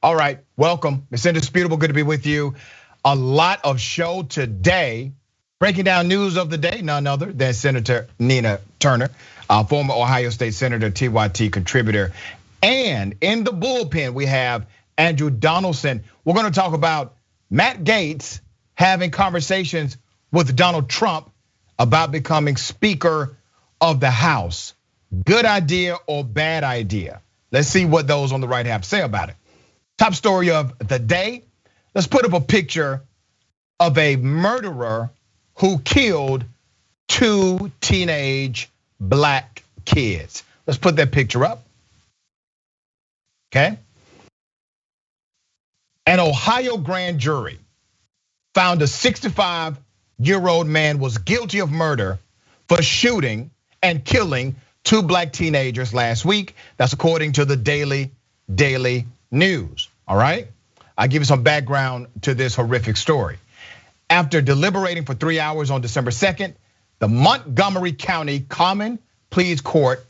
All right, welcome. It's indisputable. Good to be with you. A lot of show today. Breaking down news of the day, none other than Senator Nina Turner, former Ohio State Senator, TYT contributor. And in the bullpen, we have Andrew Donaldson. We're going to talk about Matt Gaetz having conversations with Donald Trump about becoming Speaker of the House. Good idea or bad idea? Let's see what those on the right have to say about it. Top story of the day. Let's put up a picture of a murderer who killed 2 teenage black kids. Let's put that picture up. Okay. An Ohio grand jury found a 65-year-old man was guilty of murder for shooting and killing 2 black teenagers last week. That's according to the Daily News. All right. I'll give you some background to this horrific story. After deliberating for 3 hours on December 2nd, the Montgomery County Common Pleas Court,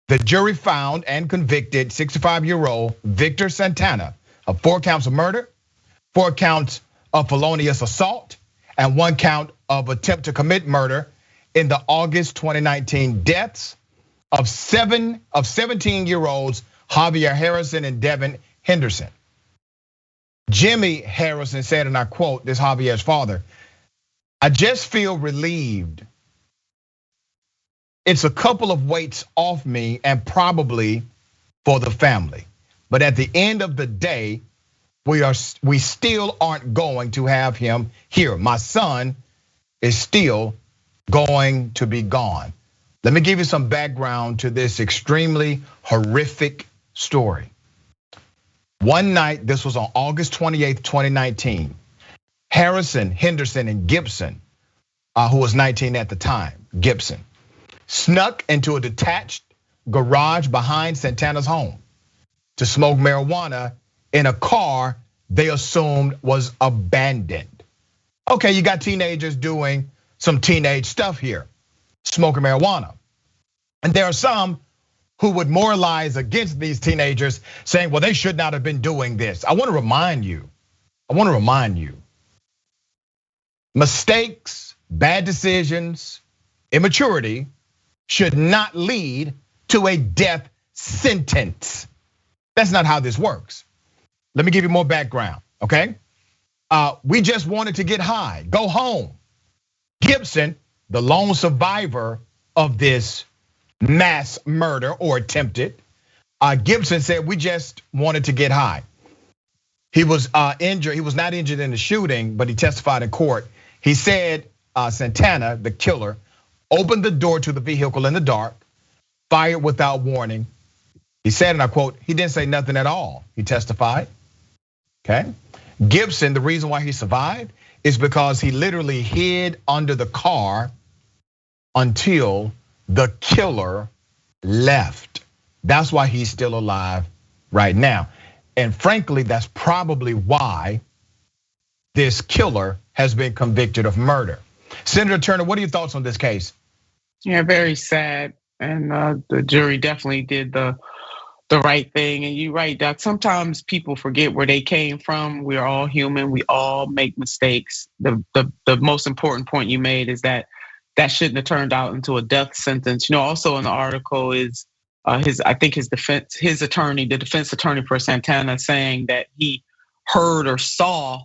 the jury found and convicted 65-year-old Victor Santana of 4 counts of murder, 4 counts of felonious assault, and 1 count of attempt to commit murder in the August 2019 deaths of 17-year-olds Javier Harrison and Devin Henderson. Jimmy Harrison said, and I quote, this Javier's father, "I just feel relieved. It's a couple of weights off me and probably for the family. But at the end of the day, we still aren't going to have him here. My son is still going to be gone." Let me give you some background to this extremely horrific story. One night, this was on August 28th, 2019. Harrison, Henderson, and Gibson, who was 19 at the time, Gibson, snuck into a detached garage behind Santana's home to smoke marijuana in a car they assumed was abandoned. Okay, you got teenagers doing some teenage stuff here, smoking marijuana. And there are some who would moralize against these teenagers saying, well, they should not have been doing this. I want to remind you, mistakes, bad decisions, immaturity should not lead to a death sentence. That's not how this works. Let me give you more background, okay? We just wanted to get high, go home. Gibson, the lone survivor of this mass murder or attempted, Gibson said, we just wanted to get high. He was injured. He was not injured in the shooting, but he testified in court. He said Santana, the killer, opened the door to the vehicle in the dark, fired without warning. He said, and I quote, he didn't say nothing at all. He testified. Okay. Gibson, the reason why he survived is because he literally hid under the car until the killer left. That's why he's still alive right now. And frankly, that's probably why this killer has been convicted of murder. Senator Turner, what are your thoughts on this case? Yeah, very sad. And the jury definitely did the right thing. And you're right, Doc. Sometimes people forget where they came from. We're all human. We all make mistakes. The most important point you made is that shouldn't have turned out into a death sentence. You know, also in the article is the defense attorney for Santana saying that he heard or saw,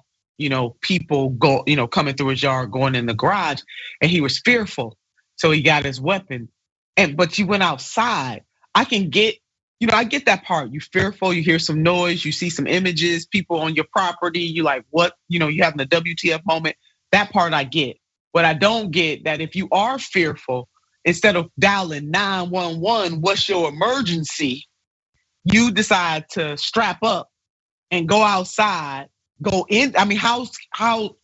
people go, coming through his yard, going in the garage, and he was fearful. So he got his weapon. But you went outside. I get that part. You're fearful, you hear some noise, you see some images, people on your property, you like, what? You're having a WTF moment. That part I get. But I don't get that if you are fearful, instead of dialing 911, what's your emergency? You decide to strap up and go outside, go in. I mean, how it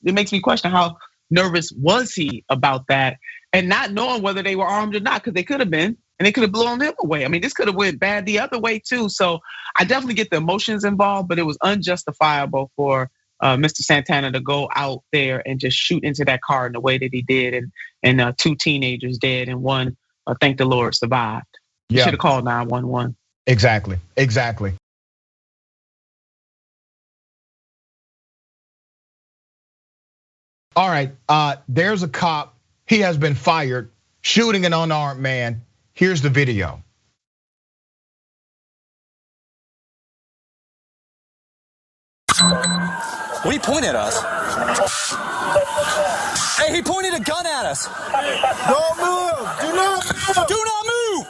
makes me question how nervous was he about that, and not knowing whether they were armed or not, because they could have been, and they could have blown him away. I mean, this could have went bad the other way too. So I definitely get the emotions involved, but it was unjustifiable for Mr. Santana to go out there and just shoot into that car in the way that he did, and 2 teenagers dead, and one, thank the Lord, survived. He should have called 911. Exactly. All right, there's a cop. He has been fired, shooting an unarmed man. Here's the video. What did he point at us? Hey, he pointed a gun at us. Don't move! Do not move! Do not move!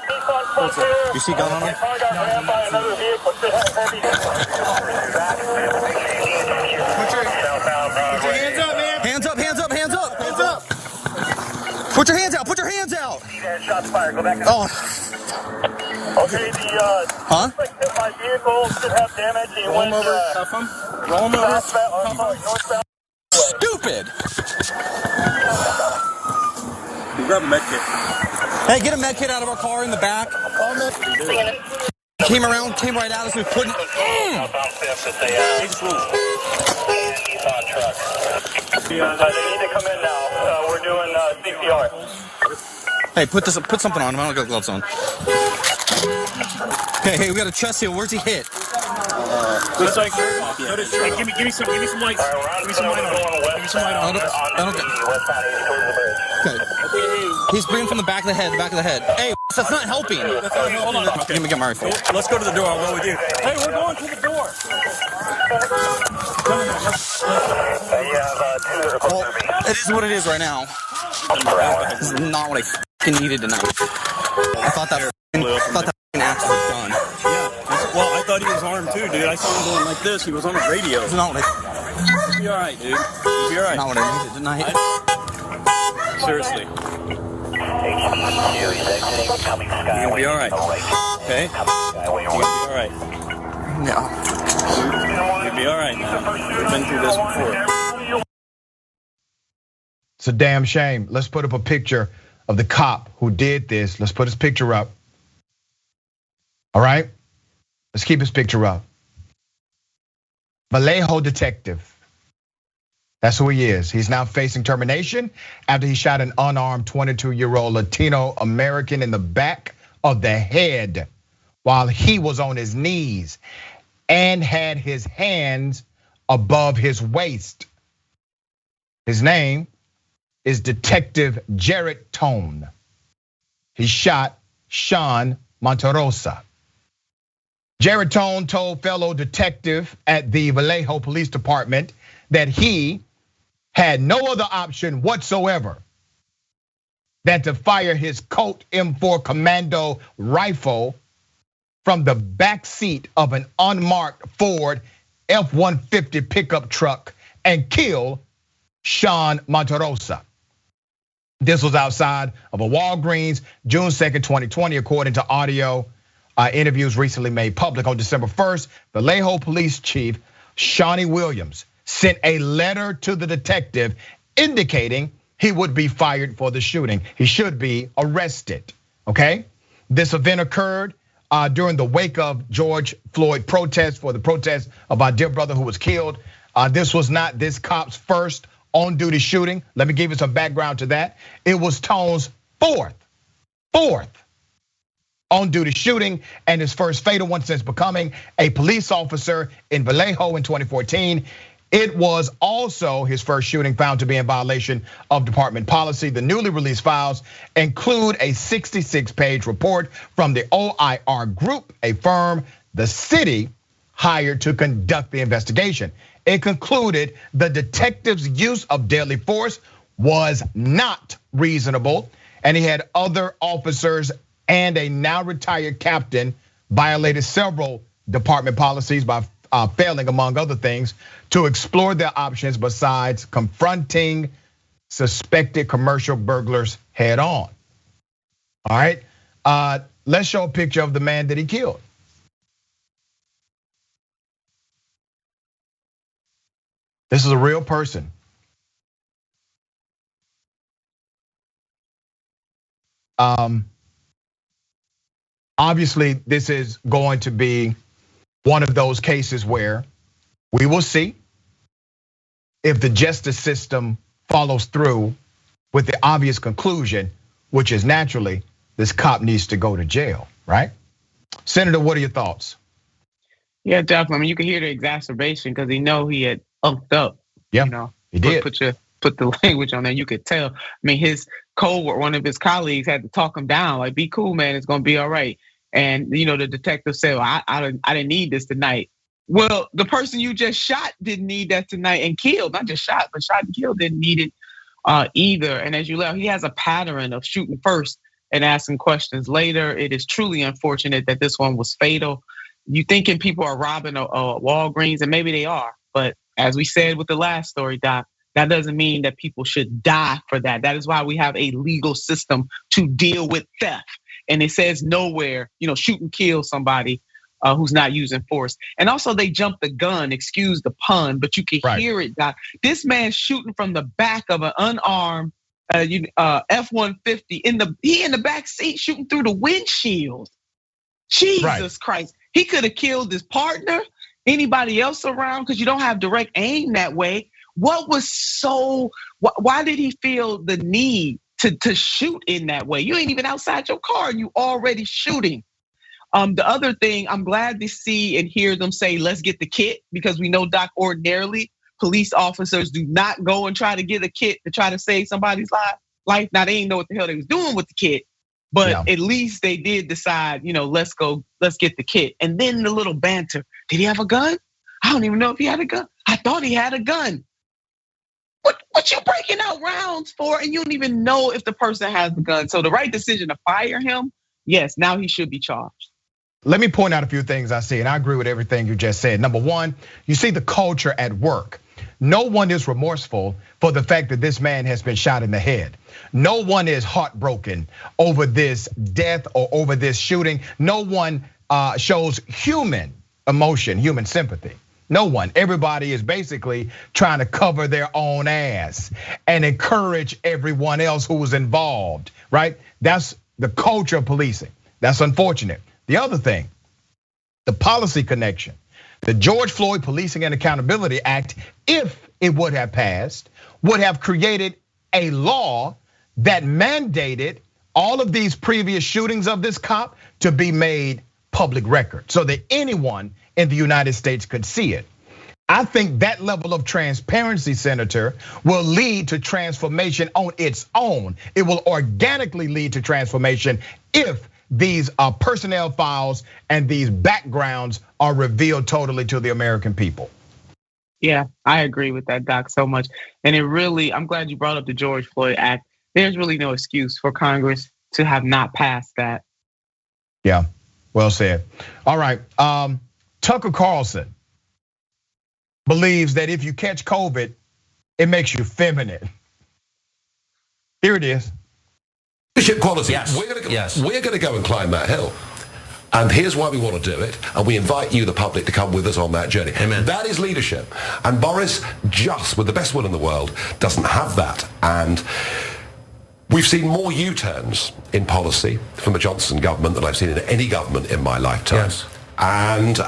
You see a gun on him? Put your hands up, man! Hands up, hands up, hands up! Hands up! Put your hands out, put your hands out! Shots fired. Go back. Oh, Okay, huh? my vehicle should have damage. He Roll him went over, cuff him. Roll him over. northbound. Stupid! Grab a med kit. Hey, get a med kit out of our car in the back. Came around, came right at us, we couldn't. He's on truck. They need to come in now. We're doing CPR. Hey, put something on him. I don't got gloves on. Hey, we got a chest seal. Where's he hit? Looks like hey, give me some lights. Give me some light on. Give me some light on. Okay. He's breathing from the back of the head. Hey, that's not helping. Hold on. Let me get my rifle. Let's go to the door. I'll go with you. Hey, we're going to the door. Well, it is what it is right now. This is not what I fucking needed tonight. I thought that axe was done. Yeah. Well, I thought he was armed too, dude. I saw him going like this. He was on the radio. It's not what I. You'll be all right, dude. You'll be all right. Not what I needed tonight. Seriously. You're gonna be all right. Okay. You're gonna be all right. Yeah. You'll be all right now. We've been through this before. It's a damn shame. Let's put up a picture of the cop who did this. Let's put his picture up. All right, let's keep his picture up. Vallejo detective. That's who he is. He's now facing termination after he shot an unarmed 22-year-old Latino American in the back of the head while he was on his knees and had his hands above his waist. His name is Detective Jared Tone. He shot Sean Monterrosa. Jared Tone told fellow detective at the Vallejo Police Department that he had no other option whatsoever than to fire his Colt M4 Commando rifle from the back seat of an unmarked Ford F-150 pickup truck and kill Sean Monterrosa. This was outside of a Walgreens, June 2nd, 2020, according to audio interviews recently made public. On December 1st, Vallejo Police Chief Shawnee Williams sent a letter to the detective indicating he would be fired for the shooting. He should be arrested, okay? This event occurred during the wake of George Floyd protest for the protest of our dear brother who was killed. This was not this cop's first on-duty shooting. Let me give you some background to that. It was Tone's fourth on-duty shooting and his first fatal one since becoming a police officer in Vallejo in 2014. It was also his first shooting found to be in violation of department policy. The newly released files include a 66-page report from the OIR Group, a firm the city hired to conduct the investigation. It concluded the detective's use of deadly force was not reasonable, and he had other officers and a now retired captain violated several department policies by failing, among other things, to explore their options besides confronting suspected commercial burglars head on. All right, let's show a picture of the man that he killed. This is a real person. Obviously, this is going to be one of those cases where we will see if the justice system follows through with the obvious conclusion, which is naturally this cop needs to go to jail, right? Senator, what are your thoughts? Yeah, definitely. I mean, you can hear the exacerbation because he had umped up. Yeah, you know, he did. Put put the language on there. You could tell. I mean, his one of his colleagues had to talk him down, like, be cool, man, it's gonna be all right. And the detective said, well, I didn't need this tonight. Well, the person you just shot didn't need that tonight and killed, not just shot, but shot and killed, didn't need it either. And as you left, he has a pattern of shooting first and asking questions later. It is truly unfortunate that this one was fatal. You thinking people are robbing a Walgreens, and maybe they are, but as we said with the last story, Doc, that doesn't mean that people should die for that. That is why we have a legal system to deal with theft. And it says nowhere, shoot and kill somebody who's not using force. And also they jumped the gun, excuse the pun, but you can hear it, Doc. This man shooting from the back of an unarmed F-150 in the back seat, shooting through the windshield. Jesus Christ. He could have killed his partner, anybody else around, because you don't have direct aim that way. Why did he feel the need to shoot in that way? You ain't even outside your car and you already shooting. The other thing, I'm glad to see and hear them say, let's get the kit, because we know, Doc, ordinarily police officers do not go and try to get a kit to try to save somebody's life. Now, they ain't know what the hell they was doing with the kit, but at least they did decide, let's get the kit. And then the little banter, did he have a gun? I don't even know if he had a gun. I thought he had a gun. What you breaking out rounds for? And you don't even know if the person has the gun. So the right decision to fire him, yes, now he should be charged. Let me point out a few things I see, and I agree with everything you just said. Number one, you see the culture at work. No one is remorseful for the fact that this man has been shot in the head. No one is heartbroken over this death or over this shooting. No one shows human emotion, human sympathy. No one. Everybody is basically trying to cover their own ass and encourage everyone else who was involved, right? That's the culture of policing. That's unfortunate. The other thing, the policy connection. The George Floyd Policing and Accountability Act, if it would have passed, would have created a law that mandated all of these previous shootings of this cop to be made public record so that anyone in the United States could see it. I think that level of transparency, Senator, will lead to transformation on its own. It will organically lead to transformation if these personnel files and these backgrounds are revealed totally to the American people. Yeah, I agree with that, Doc, so much. And I'm glad you brought up the George Floyd Act. There's really no excuse for Congress to have not passed that. Yeah, well said. All right, Tucker Carlson believes that if you catch COVID, it makes you feminine. Here it is. Leadership quality. Yes. We're going to go and climb that hill. And here's why we want to do it. And we invite you, the public, to come with us on that journey. Amen. That is leadership. And Boris, just with the best will in the world, doesn't have that. And we've seen more U-turns in policy from the Johnson government than I've seen in any government in my lifetime. Yes. And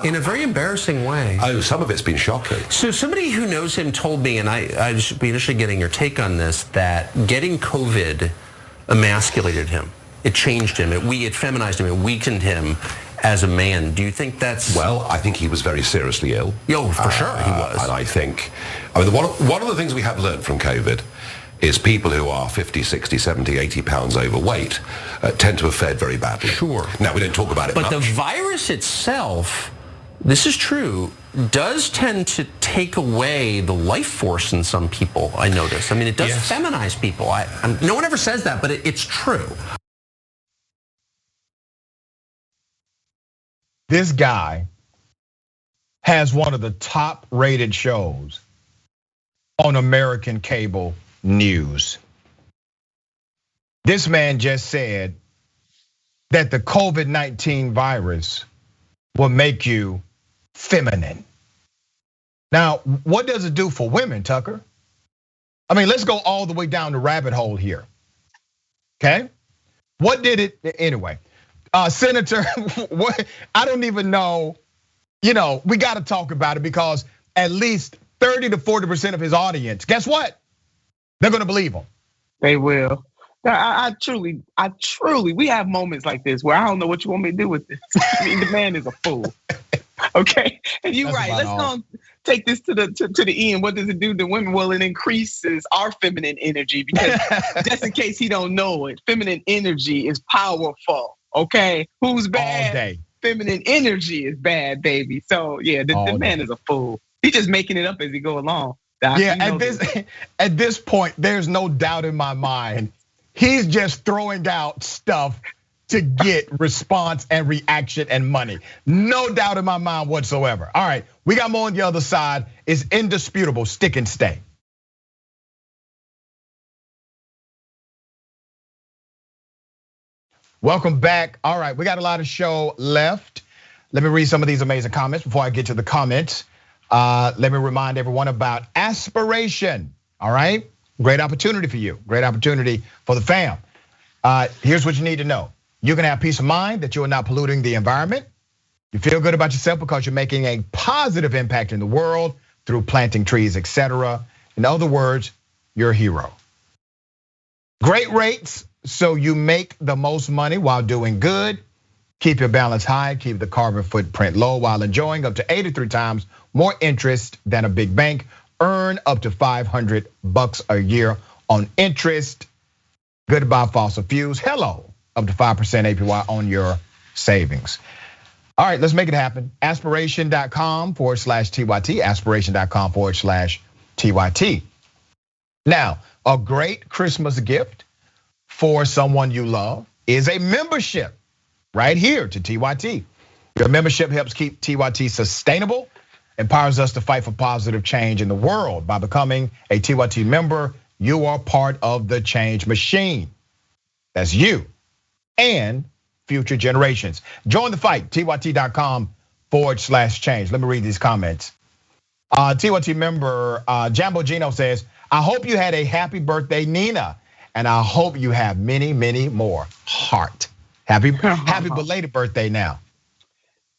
in a very embarrassing way. Oh, some of it's been shocking. So somebody who knows him told me, and I should be interested in getting your take on this, that getting COVID emasculated him. It changed him. It feminized him. It weakened him as a man. Do you think that's? Well, I think he was very seriously ill. Yo, for sure he was. And I think, one of the things we have learned from COVID is people who are 50, 60, 70, 80 pounds overweight tend to have fared very badly. Sure. Now, we don't talk about it much. But the virus itself, this is true, does tend to take away the life force in some people, I notice. I mean, it does feminize people. No one ever says that, but it's true. This guy has one of the top rated shows on American cable news. This man just said that the COVID-19 virus will make you feminine. Now, what does it do for women, Tucker? I mean, let's go all the way down the rabbit hole here. Okay? What did it, anyway? Senator, I don't even know, we got to talk about it because at least 30 to 40% of his audience, guess what? They're going to believe him. They will. I truly, we have moments like this where I don't know what you want me to do with this. I mean, the man is a fool. Okay, and you're That's right. about Let's all. go take this to the end. What does it do to women? Well, it increases our feminine energy because just in case he don't know it, feminine energy is powerful. Okay, who's bad? All day. Feminine energy is bad, baby. So yeah, the man is a fool. He's just making it up as he go along. Doc, Yeah, you know at this point, there's no doubt in my mind. He's just throwing out stuff to get response and reaction and money. No doubt in my mind whatsoever. All right, we got more on the other side. It's indisputable. Stick and stay. Welcome back. All right, we got a lot of show left. Let me read some of these amazing comments before I get to the comments. Let me remind everyone about aspiration. All right, great opportunity for you. Great opportunity for the fam. Here's what you need to know. You can have peace of mind that you are not polluting the environment. You feel good about yourself because you're making a positive impact in the world through planting trees, etc. In other words, you're a hero. Great rates, so you make the most money while doing good. Keep your balance high, keep the carbon footprint low while enjoying up to 83 times more interest than a big bank. Earn up to $500 a year on interest. Goodbye fossil fuels. Hello, up to 5% APY on your savings. All right, let's make it happen. Aspiration.com/TYT, aspiration.com/TYT. Now, a great Christmas gift for someone you love is a membership right here to TYT. Your membership helps keep TYT sustainable, empowers us to fight for positive change in the world. By becoming a TYT member, you are part of the change machine. That's you and future generations. Join the fight, TYT.com/change. Let me read these comments. TYT member Jambo Gino says, I hope you had a happy birthday, Nina. And I hope you have many, many more. Heart. Happy belated birthday now.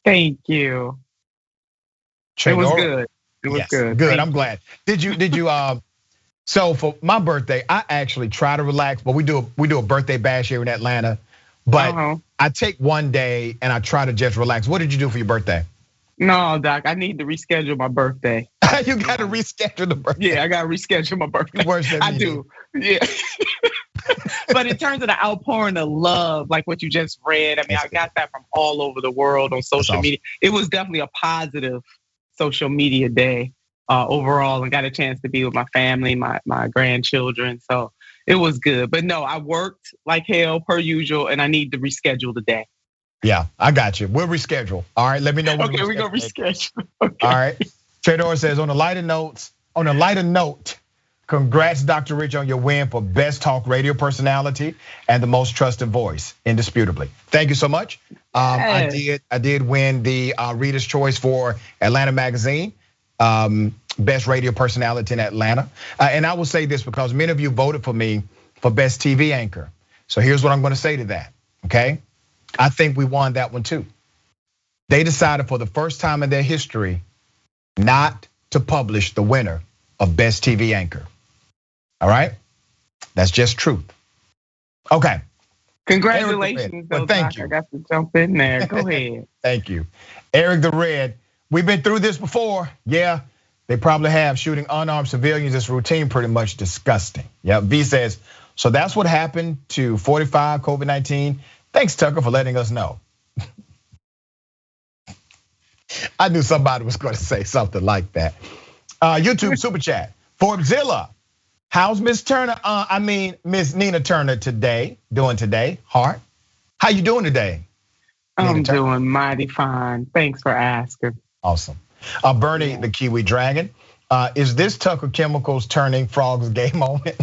Thank you. It was good. It was good. Good. I'm glad. Did you? So for my birthday, I actually try to relax, but we do a birthday bash here in Atlanta. But I take one day and I try to just relax. What did you do for your birthday? No, Doc, I need to reschedule my birthday. You got to reschedule the birthday. Yeah, I got to reschedule my birthday. I do. Yeah. But in terms of the outpouring of love, like what you just read, I mean, I got that from all over the world on social media. It was definitely a positive social media day overall, and got a chance to be with my family, my grandchildren. So it was good. But no, I worked like hell per usual, and I need to reschedule the day. Yeah, I got you. We'll reschedule. All right, let me know. Okay, we're gonna reschedule. Okay. All right. Fedor says on a lighter note, congrats, Dr. Rich, on your win for best talk radio personality and the most trusted voice, indisputably. Thank you so much. I did win the Reader's Choice for Atlanta Magazine, best radio personality in Atlanta. And I will say this because many of you voted for me for best TV anchor. So here's what I'm going to say to that. Okay, I think we won that one too. They decided for the first time in their history not to publish the winner of best TV anchor. All right, that's just truth. Okay. Congratulations, though, thank you. I got to jump in there. Go ahead. Thank you. Eric the Red, we've been through this before. Yeah, they probably have. Shooting unarmed civilians is routine, pretty much disgusting. Yeah, V says, so that's what happened to 45 COVID-19. Thanks, Tucker, for letting us know. I knew somebody was going to say something like that. YouTube super chat. Forbezilla, how's Miss Turner? Miss Nina Turner doing today? Heart, how you doing today? I'm doing mighty fine. Thanks for asking. Awesome. Bernie, the Kiwi Dragon, is this Tucker Chemicals turning frogs gay moment?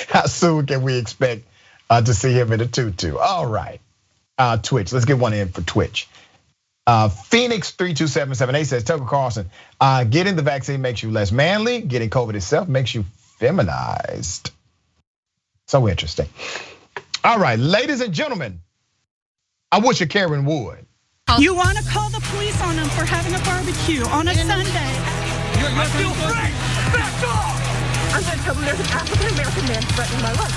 How soon can we expect to see him in a tutu? All right, Twitch. Let's get one in for Twitch. Phoenix 32778 says Tucker Carlson, getting the vaccine makes you less manly. Getting COVID itself makes you feminized. So interesting. All right, ladies and gentlemen, I wish a Karen would. You want to call the police on them for having a barbecue on a Sunday? You're still free. Back off! I'm going to tell them there's an African-American man threatening my life.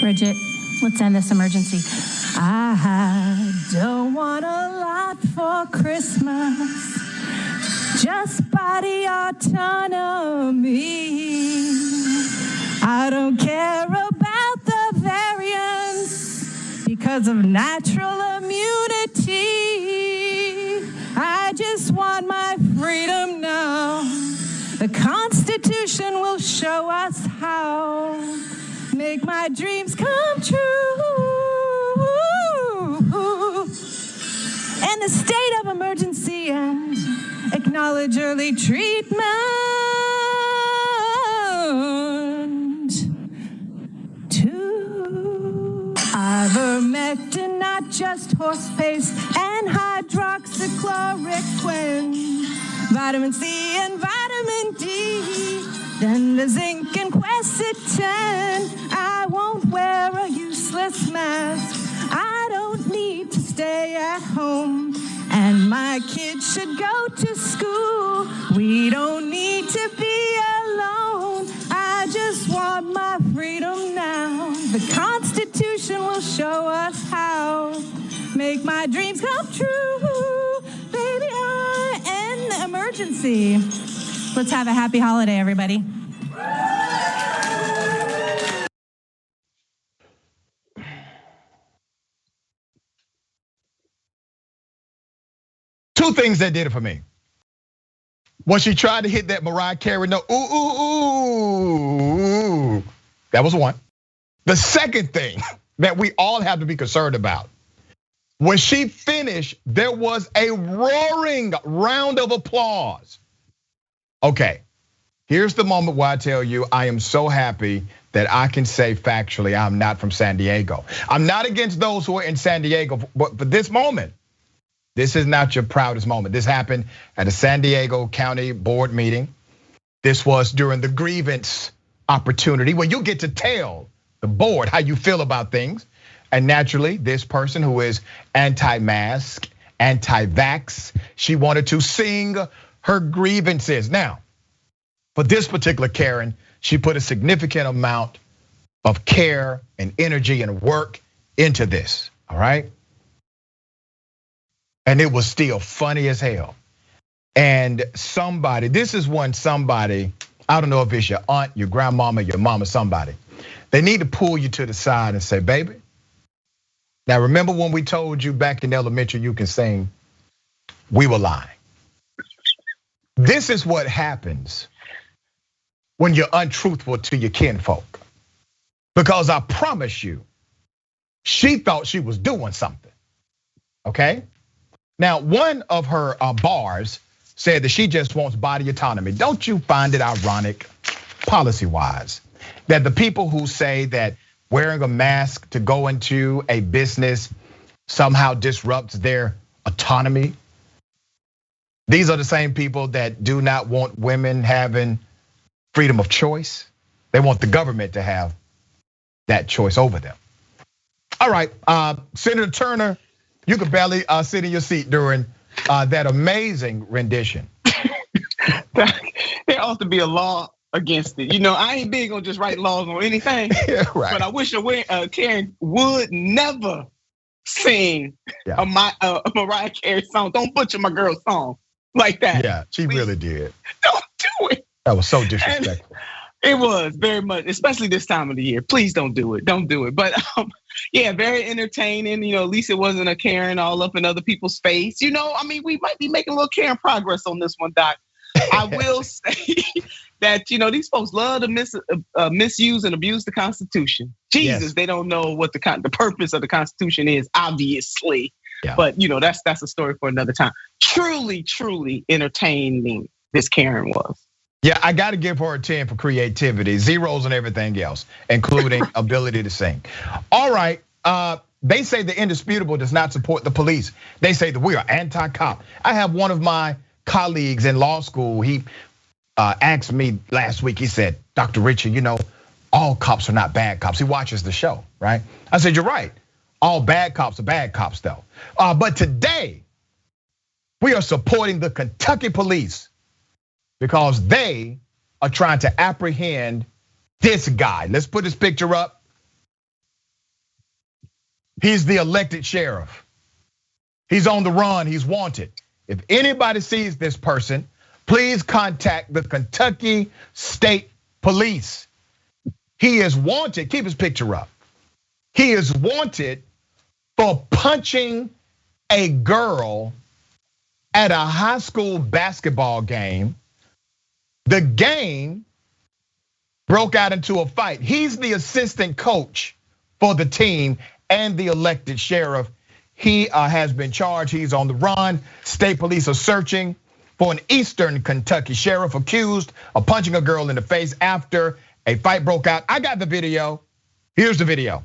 Bridget, let's end this emergency. I don't want a lot for Christmas. Just body autonomy. I don't care about the variants because of natural immunity. I just want my freedom now. The Constitution will show us how. Make my dreams come true. In the state of emergency and acknowledge early treatment. Ivermectin, not just horse paste, and hydroxychloroquine. Vitamin C and vitamin D, then the zinc and quercetin. I won't wear a useless mask. I don't need to stay at home. And my kids should go to school. We don't need to be alone. I just want my freedom now. The Constitution will show us how. Make my dreams come true. Baby, I end the emergency. Let's have a happy holiday, everybody. Two things that did it for me. When she tried to hit that Mariah Carey note, ooh, ooh, ooh, that was one. The second thing that we all have to be concerned about, when she finished, there was a roaring round of applause. Okay, here's the moment where I tell you I am so happy that I can say factually I'm not from San Diego. I'm not against those who are in San Diego, but for this moment, this is not your proudest moment. This happened at a San Diego County Board meeting. This was during the grievance opportunity where you get to tell the board how you feel about things. And naturally, this person who is anti-mask, anti-vax, she wanted to sing her grievances. Now, for this particular Karen, she put a significant amount of care and energy and work into this, all right? And it was still funny as hell. And somebody, this is when somebody, I don't know if it's your aunt, your grandmama, your mama, somebody, they need to pull you to the side and say, baby, now remember when we told you back in elementary you can sing? We were lying. This is what happens when you're untruthful to your kinfolk. Because I promise you, she thought she was doing something, okay? Now, one of her bars said that she just wants body autonomy. Don't you find it ironic, policy-wise, that the people who say that wearing a mask to go into a business somehow disrupts their autonomy? These are the same people that do not want women having freedom of choice. They want the government to have that choice over them. All right, Senator Turner, you could barely sit in your seat during that amazing rendition. There ought to be a law against it. You know, I ain't big on just writing laws on anything, Yeah, right. but I wish Karen would never sing a Mariah Carey song. Don't butcher my girl's song like that. Yeah, she Please. really did. Don't do it. That was so disrespectful. It was very much, especially this time of the year. Please don't do it. Don't do it. But yeah, very entertaining. You know, at least it wasn't a Karen all up in other people's face. You know, I mean, we might be making a little Karen progress on this one, Doc. I will say that, you know, these folks love to misuse and abuse the Constitution. Jesus, yes. They don't know what the purpose of the Constitution is, obviously. Yeah. But, you know, that's a story for another time. Truly, truly entertaining this Karen was. Yeah, I got to give her a 10 for creativity, zeros and everything else, including ability to sing. All right, they say the indisputable does not support the police. They say that we are anti-cop. I have one of my colleagues in law school, he asked me last week, he said, Dr. Richard, you know, all cops are not bad cops. He watches the show, right? I said, you're right. All bad cops are bad cops though. But today, we are supporting the Kentucky police because they are trying to apprehend this guy. Let's put his picture up. He's the elected sheriff. He's on the run, he's wanted. If anybody sees this person, please contact the Kentucky State Police. He is wanted, keep his picture up. He is wanted for punching a girl at a high school basketball game. The game broke out into a fight. He's the assistant coach for the team and the elected sheriff. He has been charged, he's on the run. State police are searching for an Eastern Kentucky sheriff accused of punching a girl in the face after a fight broke out. I got the video, here's the video.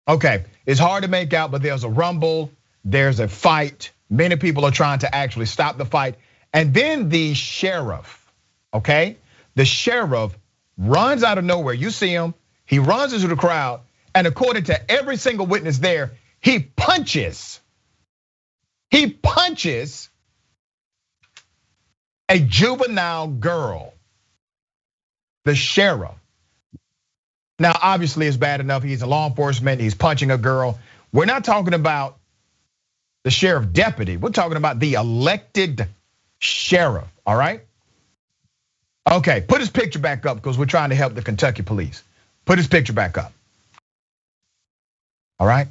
Okay, it's hard to make out, but there's a rumble, there's a fight. Many people are trying to actually stop the fight. And then the sheriff, okay? The sheriff runs out of nowhere. You see him, he runs into the crowd, and according to every single witness there, he punches a juvenile girl, the sheriff. Now, obviously it's bad enough, he's a law enforcement, he's punching a girl. We're not talking about the sheriff deputy, we're talking about the elected sheriff, all right? Okay, put his picture back up because we're trying to help the Kentucky police. Put his picture back up. All right.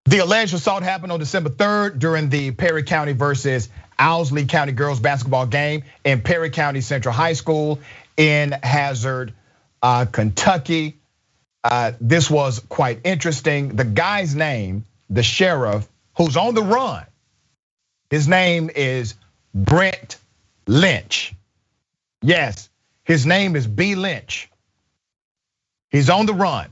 The alleged assault happened on December 3rd during the Perry County versus Owsley County girls basketball game in Perry County Central High School in Hazard, Kentucky. This was quite interesting. The guy's name, the sheriff who's on the run, his name is Brent Lynch. Yes, his name is B. Lynch. He's on the run.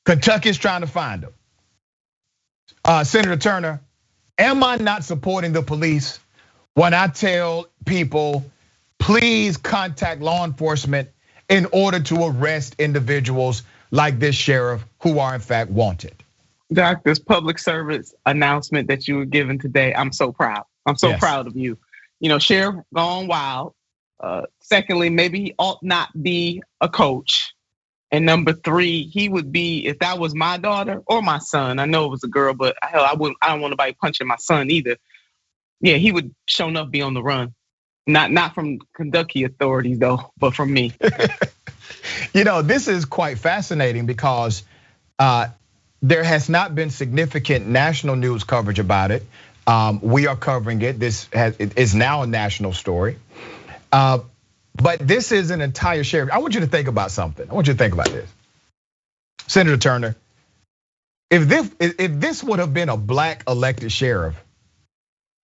Kentucky's trying to find him. Senator Turner, am I not supporting the police when I tell people, please contact law enforcement in order to arrest individuals like this sheriff who are in fact wanted? Doc, this public service announcement that you were given today, I'm so proud. I'm so proud of you. You know, sheriff gone wild. Secondly, maybe he ought not be a coach. And number three, he would be, if that was my daughter or my son, I know it was a girl, but hell, I don't want nobody punching my son either. Yeah, he would sure enough be on the run. Not from Kentucky authorities though, but from me. You know, this is quite fascinating because there has not been significant national news coverage about it. We are covering it. It is now a national story. But this is an entire sheriff. I want you to think about something. I want you to think about this. Senator Turner, if this would have been a black elected sheriff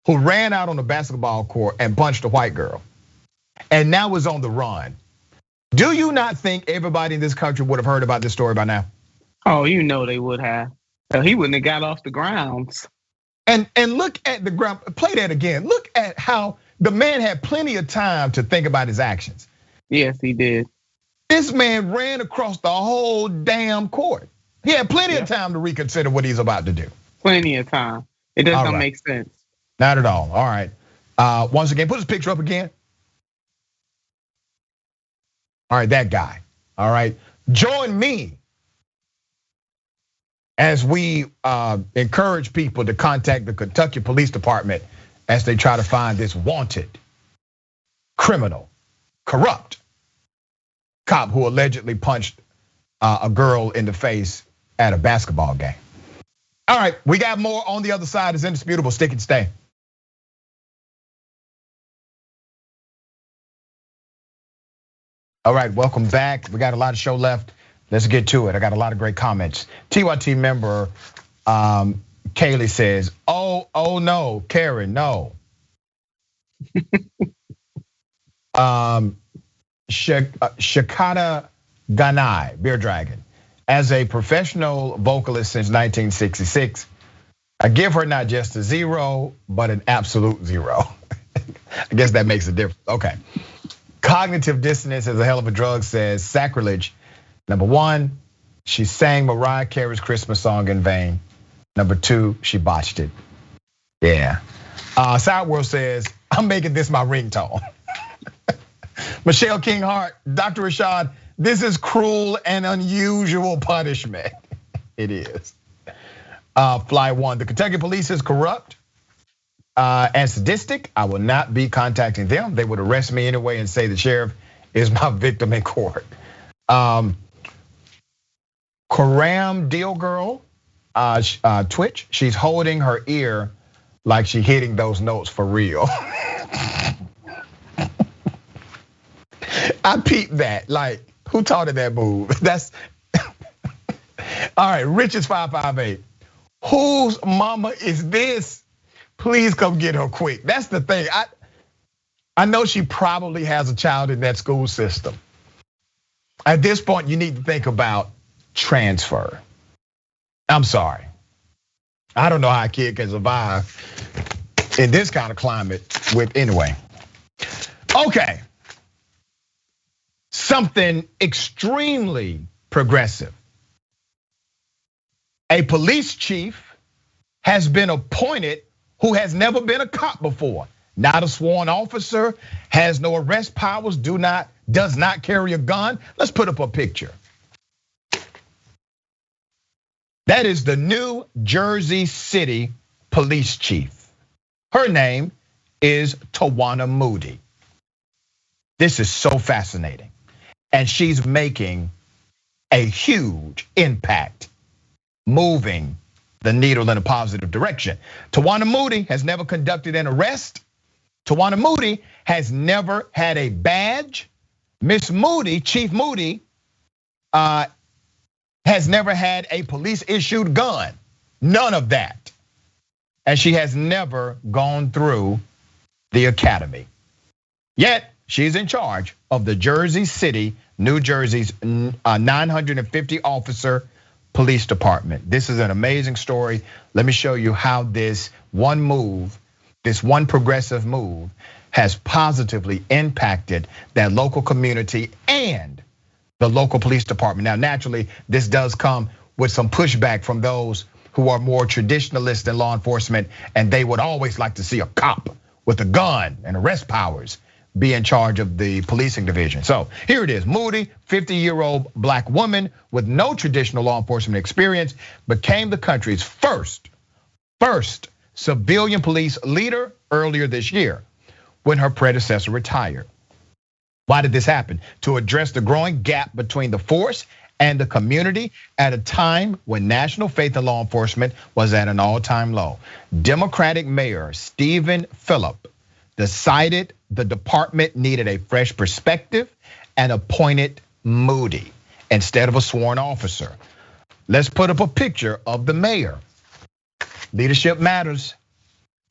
who ran out on the basketball court and punched a white girl and now is on the run, do you not think everybody in this country would have heard about this story by now? Oh, you know they would have. He wouldn't have got off the grounds. And look at the ground, play that again. Look at how the man had plenty of time to think about his actions. Yes, he did. This man ran across the whole damn court. He had plenty of time to reconsider what he's about to do. Plenty of time. It doesn't make sense. Not at all, all right. Once again, put his picture up again. All right, that guy, all right. Join me as we encourage people to contact the Kentucky Police Department as they try to find this wanted, criminal, corrupt cop who allegedly punched a girl in the face at a basketball game. All right, we got more on the other side. It's indisputable. Stick and stay. All right, welcome back. We got a lot of show left. Let's get to it. I got a lot of great comments. TYT member Kaylee says, oh no, Carey, no. Shakata Ganai, Beer Dragon. As a professional vocalist since 1966, I give her not just a zero, but an absolute zero. I guess that makes a difference. Okay. Cognitive dissonance is a hell of a drug, says sacrilege. Number one, she sang Mariah Carey's Christmas song in vain. Number two, she botched it. Yeah. Side World says, I'm making this my ringtone. Michelle King Hart, Dr. Rashad, this is cruel and unusual punishment. It is. Fly One, the Kentucky police is corrupt and sadistic. I will not be contacting them. They would arrest me anyway and say the sheriff is my victim in court. Karam Deal Girl, Twitch, she's holding her ear like she hitting those notes for real. I peeped that, like, who taught her that move? That's, all right, Richards 558. Whose mama is this? Please come get her quick. That's the thing. I know she probably has a child in that school system. At this point, you need to think about transfer. I'm sorry. I don't know how a kid can survive in this kind of climate with, anyway. Okay. Something extremely progressive. A police chief has been appointed who has never been a cop before. Not a sworn officer, has no arrest powers, does not carry a gun. Let's put up a picture. That is the New Jersey City police chief. Her name is Tawana Moody. This is so fascinating. And she's making a huge impact, moving the needle in a positive direction. Tawana Moody has never conducted an arrest. Tawana Moody has never had a badge. Miss Moody, Chief Moody, has never had a police issued gun. None of that. And she has never gone through the academy. Yet she's in charge of the Jersey City, New Jersey's 950 officer police department. This is an amazing story. Let me show you how this one move, this one progressive move, has positively impacted that local community and the local police department. Now, naturally, this does come with some pushback from those who are more traditionalist in law enforcement, and they would always like to see a cop with a gun and arrest powers be in charge of the policing division. So here it is. Moody, 50-year-old black woman with no traditional law enforcement experience, became the country's first civilian police leader earlier this year when her predecessor retired. Why did this happen? To address the growing gap between the force and the community at a time when national faith in law enforcement was at an all-time low. Democratic Mayor Stephen Phillip decided the department needed a fresh perspective and appointed Moody instead of a sworn officer. Let's put up a picture of the mayor. Leadership matters.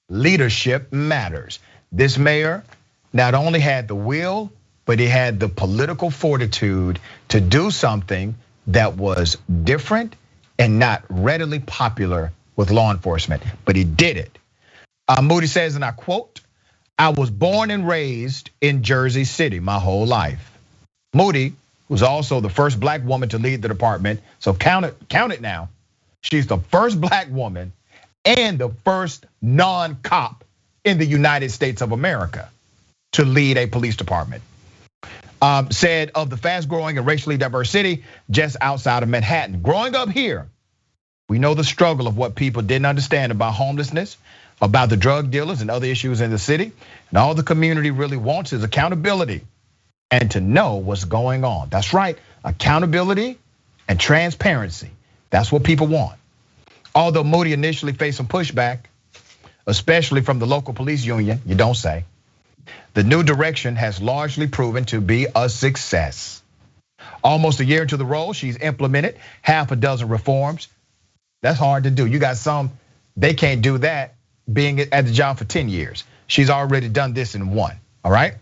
Leadership matters. This mayor not only had the will, but he had the political fortitude to do something that was different and not readily popular with law enforcement, but he did it. Moody says, and I quote, "I was born and raised in Jersey City my whole life." Moody was also the first black woman to lead the department, so count it now. She's the first black woman and the first non-cop in the United States of America to lead a police department. Said of the fast growing and racially diverse city just outside of Manhattan. Growing up here, we know the struggle of what people didn't understand about homelessness, about the drug dealers and other issues in the city. And all the community really wants is accountability and to know what's going on. That's right, accountability and transparency. That's what people want. Although Moody initially faced some pushback, especially from the local police union, you don't say, the new direction has largely proven to be a success. Almost a year into the role, she's implemented half a dozen reforms. That's hard to do. You got some, they can't do that being at the job for 10 years. She's already done this in one, all right?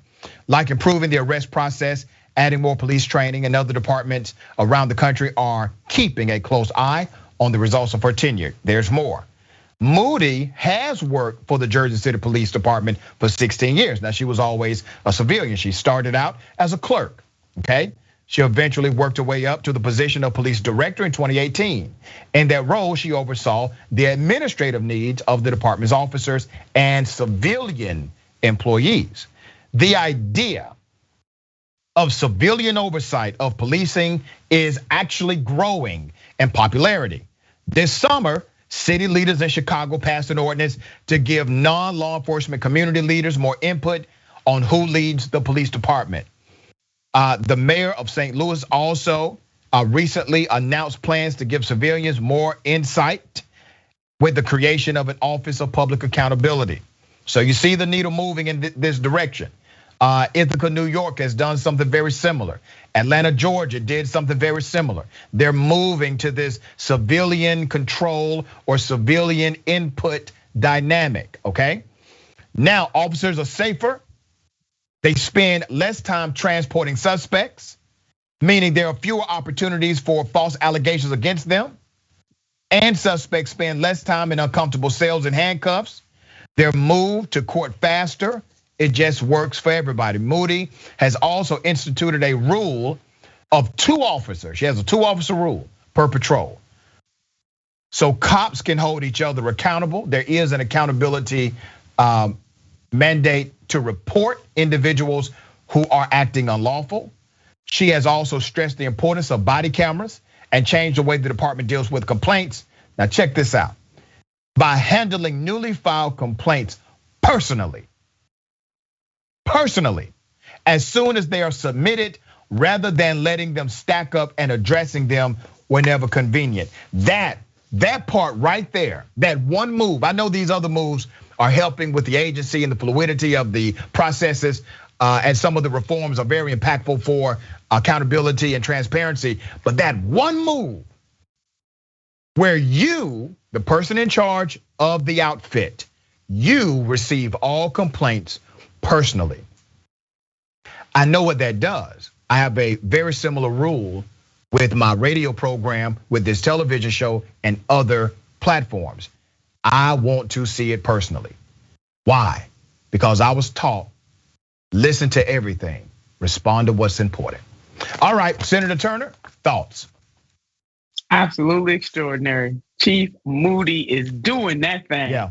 Like improving the arrest process, adding more police training, and other departments around the country are keeping a close eye on the results of her tenure. There's more. Moody has worked for the Jersey City Police Department for 16 years. Now, she was always a civilian. She started out as a clerk, okay? She eventually worked her way up to the position of police director in 2018. In that role, she oversaw the administrative needs of the department's officers and civilian employees. The idea of civilian oversight of policing is actually growing in popularity. This summer, city leaders in Chicago passed an ordinance to give non-law enforcement community leaders more input on who leads the police department. The mayor of St. Louis also recently announced plans to give civilians more insight with the creation of an Office of Public Accountability. So you see the needle moving in this direction. Ithaca, New York has done something very similar. Atlanta, Georgia did something very similar. They're moving to this civilian control or civilian input dynamic, okay? Now, officers are safer. They spend less time transporting suspects, meaning there are fewer opportunities for false allegations against them. And suspects spend less time in uncomfortable cells and handcuffs. They're moved to court faster. It just works for everybody. Moody has also instituted a rule of 2 officers. She has a 2-officer rule per patrol. So cops can hold each other accountable. There is an accountability mandate to report individuals who are acting unlawful. She has also stressed the importance of body cameras and changed the way the department deals with complaints. Now check this out. By handling newly filed complaints personally, as soon as they are submitted, rather than letting them stack up and addressing them whenever convenient. That part right there, that one move, I know these other moves are helping with the agency and the fluidity of the processes, and some of the reforms are very impactful for accountability and transparency. But that one move where you, the person in charge of the outfit, you receive all complaints personally. I know what that does. I have a very similar rule with my radio program, with this television show and other platforms. I want to see it personally. Why? Because I was taught, listen to everything, respond to what's important. All right, Senator Turner, thoughts? Absolutely extraordinary. Chief Moody is doing that thing. Yeah.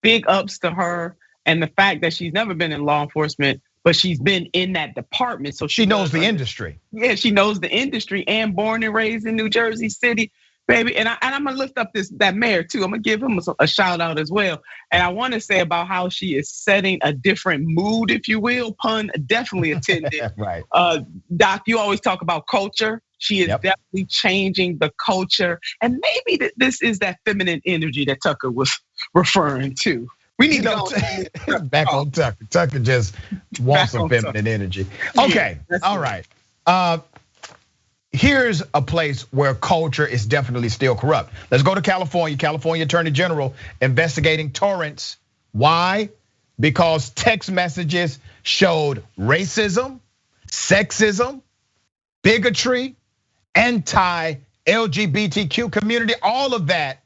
Big ups to her, and the fact that she's never been in law enforcement, but she's been in that department. So she knows the industry. Yeah, she knows the industry, and born and raised in New Jersey City, baby. And I'm gonna lift up that mayor too. I'm gonna give him a shout out as well. And I want to say about how she is setting a different mood, if you will. Pun definitely intended. Right. Doc, you always talk about culture. She is definitely changing the culture, and maybe this is that feminine energy that Tucker was referring to. We need to go back on Tucker. Tucker just wants some feminine energy. Okay, all right. Here's a place where culture is definitely still corrupt. Let's go to California. California Attorney General investigating Torrance. Why? Because text messages showed racism, sexism, bigotry, anti-LGBTQ community, all of that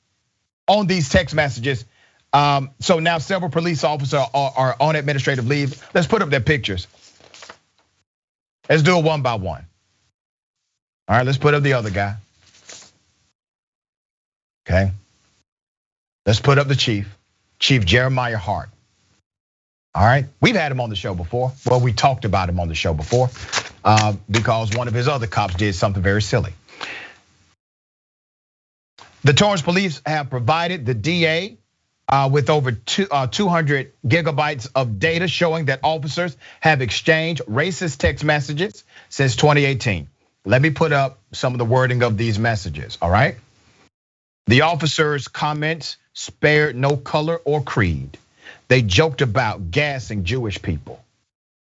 on these text messages. So now several police officers are on administrative leave. Let's put up their pictures. Let's do it one by one. All right, let's put up the other guy. Okay. Let's put up the chief, Chief Jeremiah Hart. All right, we've had him on the show before. Well, we talked about him on the show before because one of his other cops did something very silly. The Torrance police have provided the DA with over 200 gigabytes of data showing that officers have exchanged racist text messages since 2018. Let me put up some of the wording of these messages, all right? The officers' comments spared no color or creed. They joked about gassing Jewish people,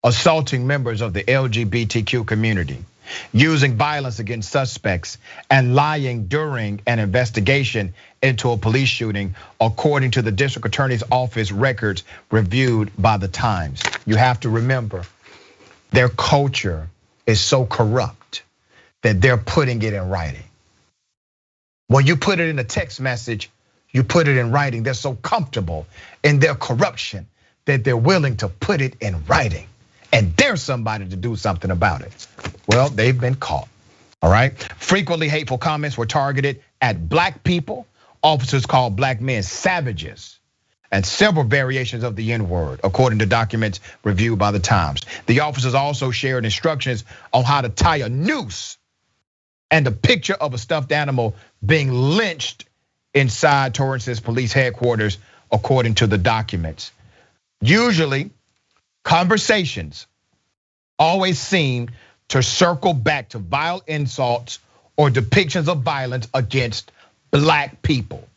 assaulting members of the LGBTQ community, using violence against suspects, and lying during an investigation into a police shooting, according to the district attorney's office records reviewed by the Times. You have to remember, their culture is so corrupt that they're putting it in writing. When you put it in a text message, you put it in writing. They're so comfortable in their corruption that they're willing to put it in writing and dare somebody to do something about it. Well, they've been caught, all right? Frequently hateful comments were targeted at black people. Officers called black men savages and several variations of the N-word, according to documents reviewed by the Times. The officers also shared instructions on how to tie a noose and a picture of a stuffed animal being lynched inside Torrance's police headquarters, according to the documents. Usually, conversations always seem to circle back to vile insults or depictions of violence against black people.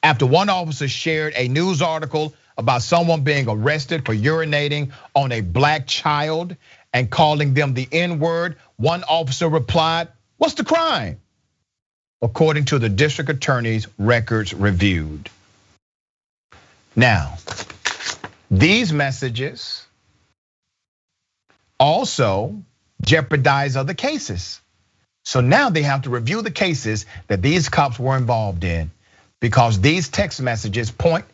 After one officer shared a news article about someone being arrested for urinating on a black child and calling them the N-word, one officer replied, "What's the crime?" According to the district attorney's records reviewed. Now, these messages also jeopardize other cases. So now they have to review the cases that these cops were involved in, because these text messages point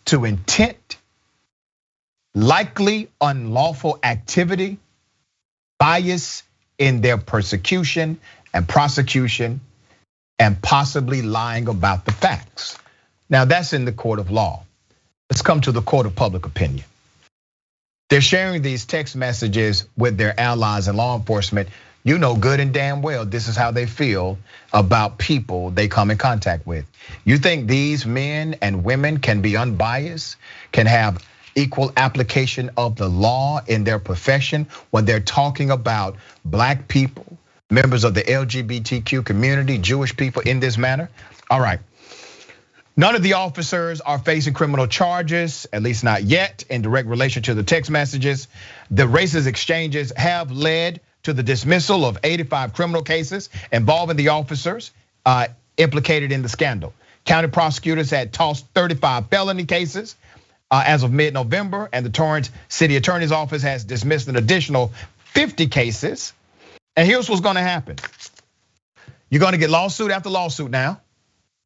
to intent, likely unlawful activity, bias in their persecution and prosecution, and possibly lying about the facts. Now that's in the court of law. Let's come to the court of public opinion. They're sharing these text messages with their allies in law enforcement. You know good and damn well this is how they feel about people they come in contact with. You think these men and women can be unbiased, can have equal application of the law in their profession when they're talking about black people, members of the LGBTQ community, Jewish people in this manner? All right. None of the officers are facing criminal charges, at least not yet, in direct relation to the text messages. The racist exchanges have led to the dismissal of 85 criminal cases involving the officers implicated in the scandal. County prosecutors had tossed 35 felony cases as of mid-November, and the Torrance City Attorney's Office has dismissed an additional 50 cases. And here's what's gonna happen. You're gonna get lawsuit after lawsuit now,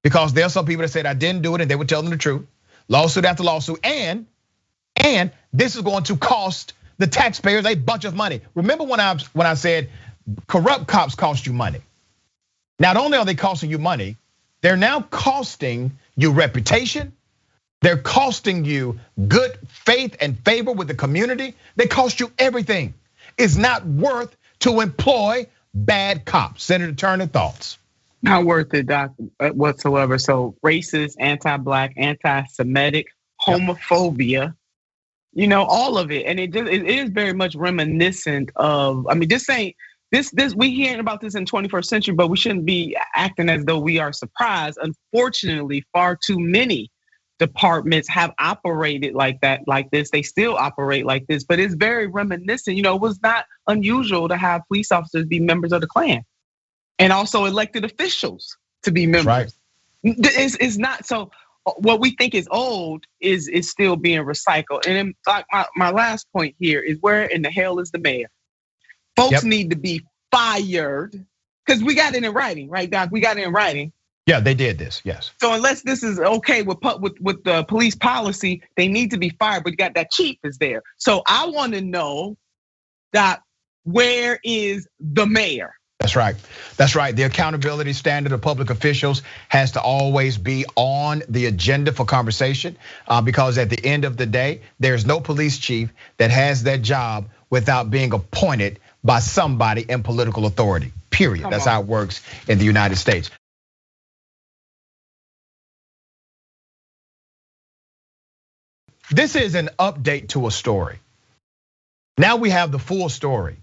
because there are some people that said I didn't do it and they were telling the truth. Lawsuit after lawsuit, and this is going to cost the taxpayers a bunch of money. Remember when I said corrupt cops cost you money? Not only are they costing you money, they're now costing you reputation. They're costing you good faith and favor with the community. They cost you everything. It's not worth to employ bad cops. Senator Turner, thoughts? Not worth it, Doc, whatsoever. So racist, anti-black, anti-Semitic, homophobia, you know, all of it. And it is very much reminiscent of, I mean, this we hearing about this in 21st century, but we shouldn't be acting as though we are surprised. Unfortunately, far too many departments have operated like that, like this. They still operate like this, but it's very reminiscent. You know, it was not unusual to have police officers be members of the Klan and also elected officials to be members. Right. It's not, so what we think is old is still being recycled. And then, like my last point here is, where in the hell is the mayor? Folks need to be fired, because we got it in writing, right, Doc? We got it in writing. Yeah, they did this, yes. So unless this is okay with the police policy, they need to be fired, but you got that chief is there. So I wanna know, Doc, where is the mayor? That's right. That's right. The accountability standard of public officials has to always be on the agenda for conversation, because at the end of the day, there's no police chief that has that job without being appointed by somebody in political authority, period. That's how it works in the United States. This is an update to a story. Now we have the full story.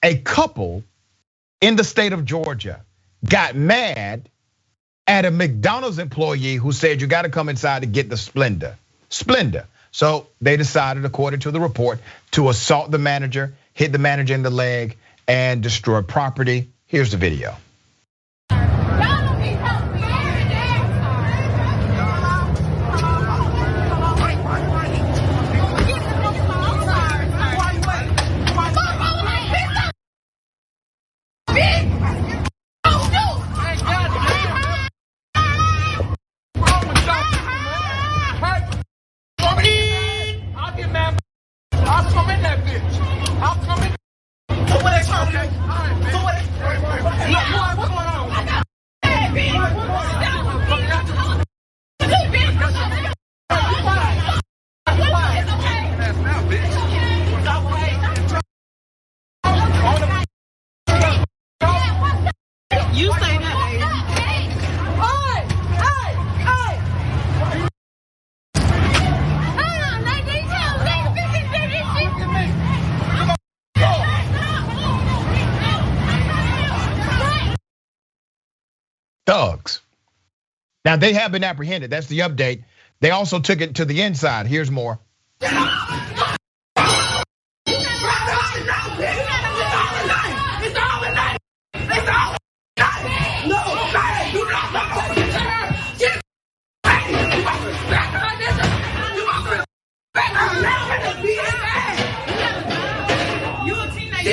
A couple in the state of Georgia got mad at a McDonald's employee who said, you gotta come inside to get the Splenda. So they decided, according to the report, to assault the manager, hit the manager in the leg, and destroy property. Here's the video. say that. Thugs. Now they have been apprehended. That's the update. They also took it to the inside. Here's more. He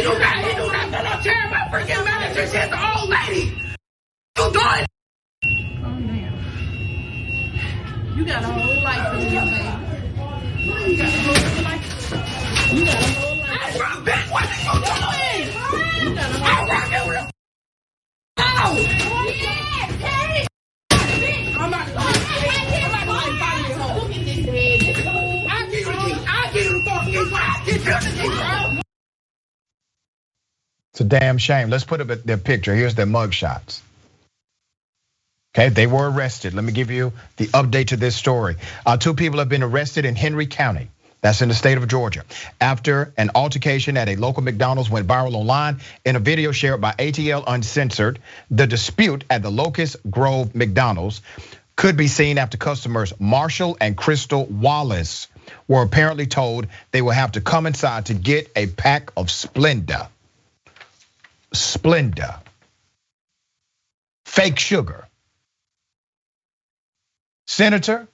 do not care about freaking managers. She's the old lady. You doing? Oh damn. You got a whole life in your baby. You got a whole life. You got a whole life. What are you doing? You got a whole life. Oh! Yeah, Carey! I'm not going to fight this hoe. Look at this head. I'll give you the key. I'll give you the fucking key. I'll give you the key, bro. It's a damn shame. Let's put up their picture. Here's their mug shots. Okay, they were arrested. Let me give you the update to this story. 2 people have been arrested in Henry County. That's in the state of Georgia. After an altercation at a local McDonald's went viral online in a video shared by ATL Uncensored, the dispute at the Locust Grove McDonald's could be seen after customers Marshall and Crystal Wallace were apparently told they will have to come inside to get a pack of Splenda. Splenda. Fake sugar. Senator?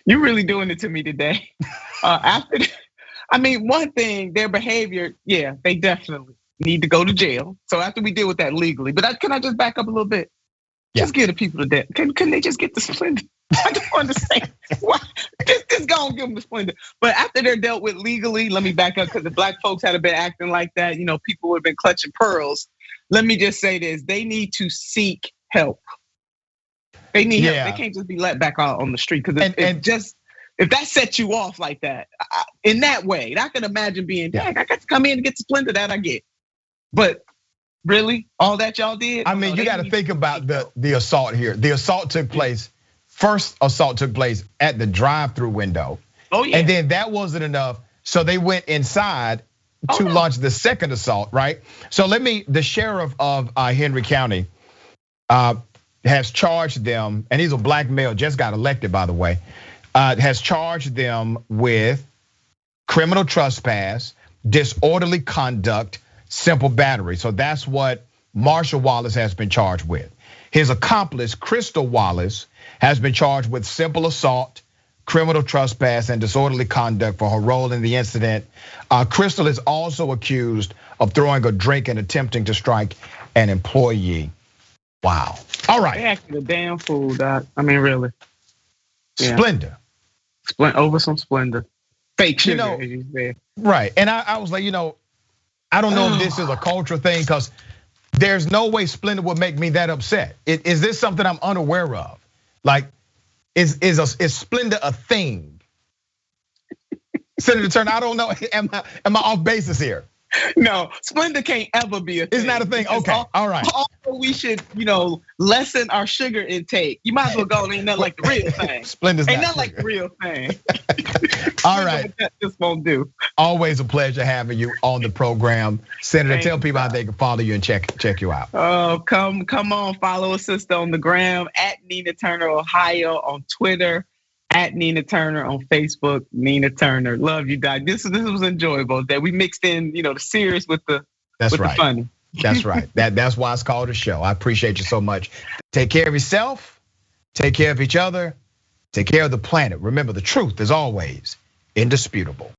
You're really doing it to me today. One thing, their behavior, yeah, they definitely need to go to jail. So after we deal with that legally, but can I just back up a little bit? Yeah. Just give the people the debt. Can they just get the Splenda? I don't understand. Why? Just go and give them the Splenda. But after they're dealt with legally, let me back up because the black folks had been acting like that. People would have been clutching pearls. Let me just say this: they need to seek help. They need help. They can't just be let back out on the street because if that sets you off like that, in that way, I can imagine being, dang, I got to come in and get the Splenda that I get. But really, all that y'all did? I mean, you got to think about the assault here. The assault took place. First assault took place at the drive-through window. Oh yeah. And then that wasn't enough, so they went inside to launch the second assault, right? So the sheriff of Henry County has charged them, and he's a black male, just got elected, by the way, has charged them with criminal trespass, disorderly conduct, simple battery. So that's what Marshall Wallace has been charged with. His accomplice, Crystal Wallace, has been charged with simple assault, criminal trespass, and disorderly conduct for her role in the incident. Crystal is also accused of throwing a drink and attempting to strike an employee. Wow. All right. They acted a damn fool, Doc. I mean, really. Yeah. Splenda. Over some Splenda. Fake sugar, as you said. Right. And I was like, I don't know if this is a cultural thing because there's no way Splenda would make me that upset. Is this something I'm unaware of? Like, is Splenda a thing? Senator Turner, I don't know. Am I off basis here? No, Splenda can't ever be a thing. It's not a thing. Okay, all right. Also, we should, lessen our sugar intake. You might as well go and ain't nothing like the real thing. Splenda's ain't not nothing like the real thing. All right. That just won't do. Always a pleasure having you on the program. Senator, tell people how they can follow you and check you out. Oh, come on, follow us, sister, on the gram at Nina Turner Ohio on Twitter. At Nina Turner on Facebook, Nina Turner. Love you, Doc. This was enjoyable. That we mixed in, the serious with the the funny. That's right. That's why it's called a show. I appreciate you so much. Take care of yourself. Take care of each other. Take care of the planet. Remember, the truth is always indisputable.